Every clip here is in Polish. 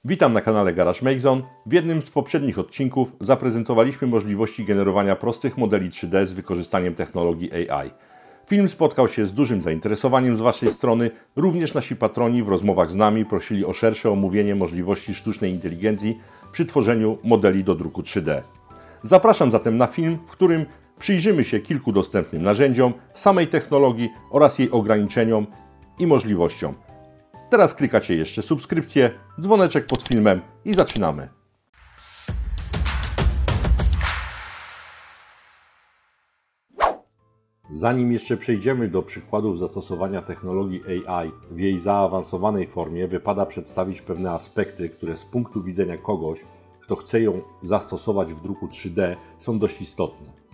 Witam na kanale Garage Make Zone. W jednym z poprzednich odcinków zaprezentowaliśmy możliwości generowania prostych modeli 3D z wykorzystaniem technologii AI. Film spotkał się z dużym zainteresowaniem z Waszej strony. Również nasi patroni w rozmowach z nami prosili o szersze omówienie możliwości sztucznej inteligencji przy tworzeniu modeli do druku 3D. Zapraszam zatem na film, w którym przyjrzymy się kilku dostępnym narzędziom, samej technologii oraz jej ograniczeniom i możliwościom. Teraz klikacie jeszcze subskrypcję, dzwoneczek pod filmem i zaczynamy. Zanim jeszcze przejdziemy do przykładów zastosowania technologii AI w jej zaawansowanej formie, wypada przedstawić pewne aspekty, które z punktu widzenia kogoś, kto chce ją zastosować w druku 3D, są dość istotne.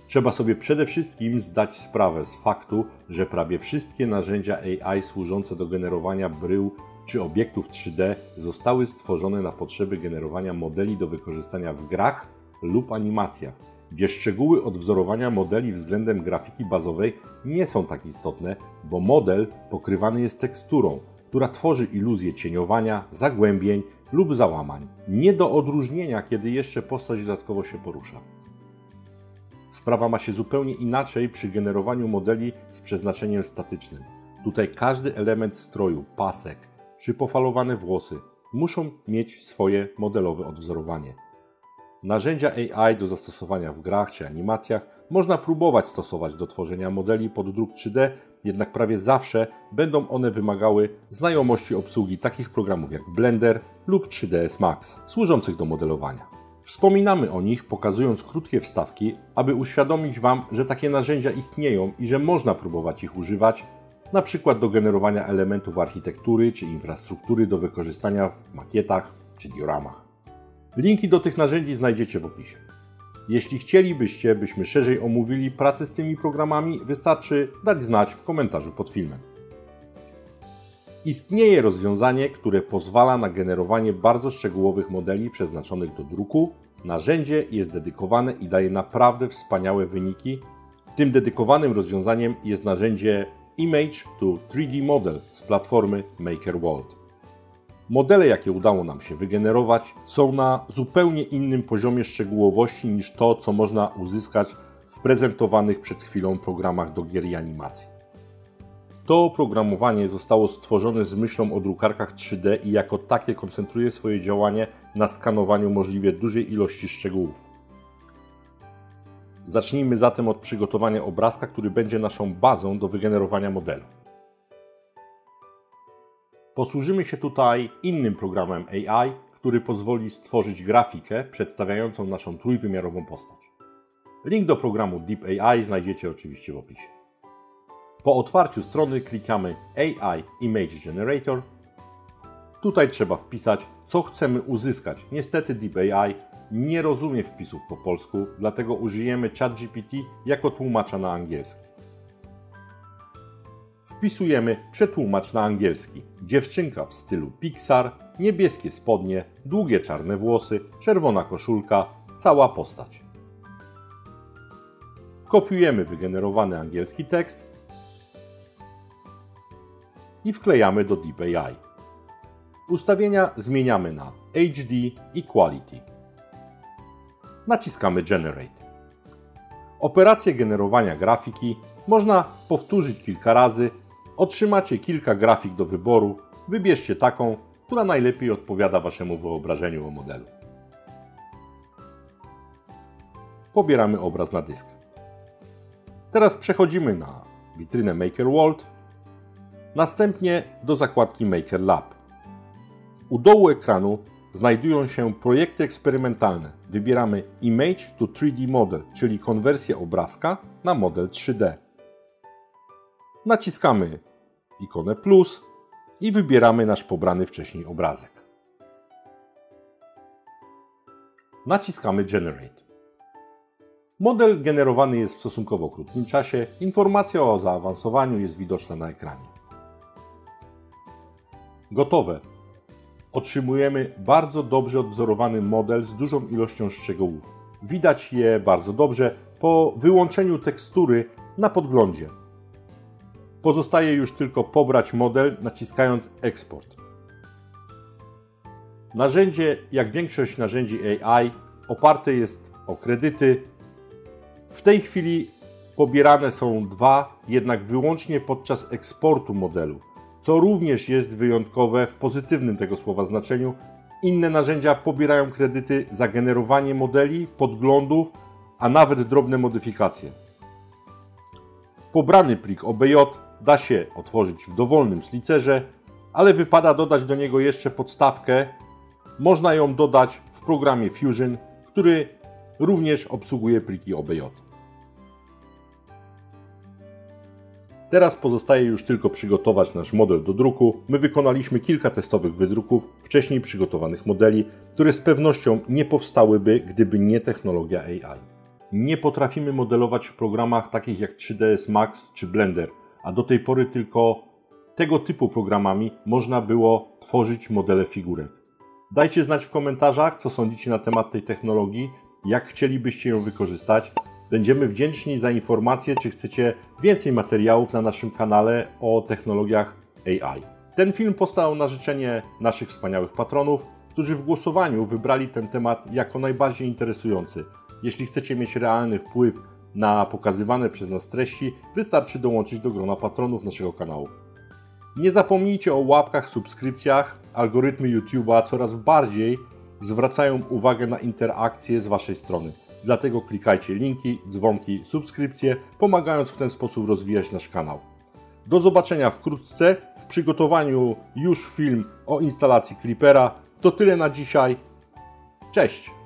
Trzeba sobie przede wszystkim zdać sprawę z faktu, że prawie wszystkie narzędzia AI służące do generowania brył czy obiektów 3D zostały stworzone na potrzeby generowania modeli do wykorzystania w grach lub animacjach, gdzie szczegóły odwzorowania modeli względem grafiki bazowej nie są tak istotne, bo model pokrywany jest teksturą, która tworzy iluzję cieniowania, zagłębień lub załamań. Nie do odróżnienia, kiedy jeszcze postać dodatkowo się porusza. Sprawa ma się zupełnie inaczej przy generowaniu modeli z przeznaczeniem statycznym. Tutaj każdy element stroju, pasek czy pofalowane włosy muszą mieć swoje modelowe odwzorowanie. Narzędzia AI do zastosowania w grach czy animacjach można próbować stosować do tworzenia modeli pod druk 3D, jednak prawie zawsze będą one wymagały znajomości obsługi takich programów jak Blender lub 3ds Max, służących do modelowania. Wspominamy o nich, pokazując krótkie wstawki, aby uświadomić Wam, że takie narzędzia istnieją i że można próbować ich używać, np. do generowania elementów architektury czy infrastruktury do wykorzystania w makietach czy dioramach. Linki do tych narzędzi znajdziecie w opisie. Jeśli chcielibyście, byśmy szerzej omówili pracę z tymi programami, wystarczy dać znać w komentarzu pod filmem. Istnieje rozwiązanie, które pozwala na generowanie bardzo szczegółowych modeli przeznaczonych do druku. Narzędzie jest dedykowane i daje naprawdę wspaniałe wyniki. Tym dedykowanym rozwiązaniem jest narzędzie Image to 3D Model z platformy MakerWorld. Modele, jakie udało nam się wygenerować, są na zupełnie innym poziomie szczegółowości niż to, co można uzyskać w prezentowanych przed chwilą programach do gier i animacji. To oprogramowanie zostało stworzone z myślą o drukarkach 3D i jako takie koncentruje swoje działanie na skanowaniu możliwie dużej ilości szczegółów. Zacznijmy zatem od przygotowania obrazka, który będzie naszą bazą do wygenerowania modelu. Posłużymy się tutaj innym programem AI, który pozwoli stworzyć grafikę przedstawiającą naszą trójwymiarową postać. Link do programu Deep AI znajdziecie oczywiście w opisie. Po otwarciu strony klikamy AI Image Generator. Tutaj trzeba wpisać, co chcemy uzyskać. Niestety Deep AI nie rozumie wpisów po polsku, dlatego użyjemy ChatGPT jako tłumacza na angielski. Wpisujemy przetłumacz na angielski. Dziewczynka w stylu Pixar, niebieskie spodnie, długie czarne włosy, czerwona koszulka, cała postać. Kopiujemy wygenerowany angielski tekst i wklejamy do Deep AI. Ustawienia zmieniamy na HD i Quality. Naciskamy Generate. Operację generowania grafiki można powtórzyć kilka razy. Otrzymacie kilka grafik do wyboru. Wybierzcie taką, która najlepiej odpowiada Waszemu wyobrażeniu o modelu. Pobieramy obraz na dysk. Teraz przechodzimy na witrynę MakerWorld. Następnie do zakładki Maker Lab. U dołu ekranu znajdują się projekty eksperymentalne. Wybieramy Image to 3D Model, czyli konwersję obrazka na model 3D. Naciskamy ikonę plus i wybieramy nasz pobrany wcześniej obrazek. Naciskamy Generate. Model generowany jest w stosunkowo krótkim czasie. Informacja o zaawansowaniu jest widoczna na ekranie. Gotowe. Otrzymujemy bardzo dobrze odwzorowany model z dużą ilością szczegółów. Widać je bardzo dobrze po wyłączeniu tekstury na podglądzie. Pozostaje już tylko pobrać model, naciskając Export. Narzędzie, jak większość narzędzi AI, oparte jest o kredyty. W tej chwili pobierane są dwa, jednak wyłącznie podczas eksportu modelu, co również jest wyjątkowe w pozytywnym tego słowa znaczeniu. Inne narzędzia pobierają kredyty za generowanie modeli, podglądów, a nawet drobne modyfikacje. Pobrany plik OBJ da się otworzyć w dowolnym slicerze, ale wypada dodać do niego jeszcze podstawkę. Można ją dodać w programie Fusion, który również obsługuje pliki OBJ. Teraz pozostaje już tylko przygotować nasz model do druku. My wykonaliśmy kilka testowych wydruków wcześniej przygotowanych modeli, które z pewnością nie powstałyby, gdyby nie technologia AI. Nie potrafimy modelować w programach takich jak 3ds Max czy Blender, a do tej pory tylko tego typu programami można było tworzyć modele figurek. Dajcie znać w komentarzach, co sądzicie na temat tej technologii, jak chcielibyście ją wykorzystać. Będziemy wdzięczni za informacje, czy chcecie więcej materiałów na naszym kanale o technologiach AI. Ten film powstał na życzenie naszych wspaniałych patronów, którzy w głosowaniu wybrali ten temat jako najbardziej interesujący. Jeśli chcecie mieć realny wpływ na pokazywane przez nas treści, wystarczy dołączyć do grona patronów naszego kanału. Nie zapomnijcie o łapkach, subskrypcjach. Algorytmy YouTube'a coraz bardziej zwracają uwagę na interakcje z Waszej strony. Dlatego klikajcie linki, dzwonki, subskrypcje, pomagając w ten sposób rozwijać nasz kanał. Do zobaczenia wkrótce. W przygotowaniu już film o instalacji Clippera. To tyle na dzisiaj. Cześć!